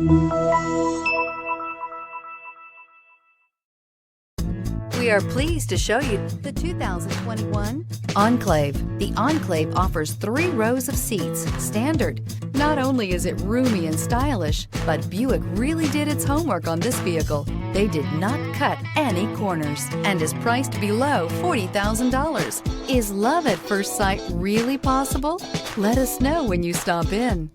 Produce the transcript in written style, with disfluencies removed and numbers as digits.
We are pleased to show you the 2021 Enclave. The Enclave offers 3 rows of seats, standard. Not only is it roomy and stylish, but Buick really did its homework on this vehicle. They did not cut any corners and is priced below $40,000. Is love at first sight really possible? Let us know when you stop in.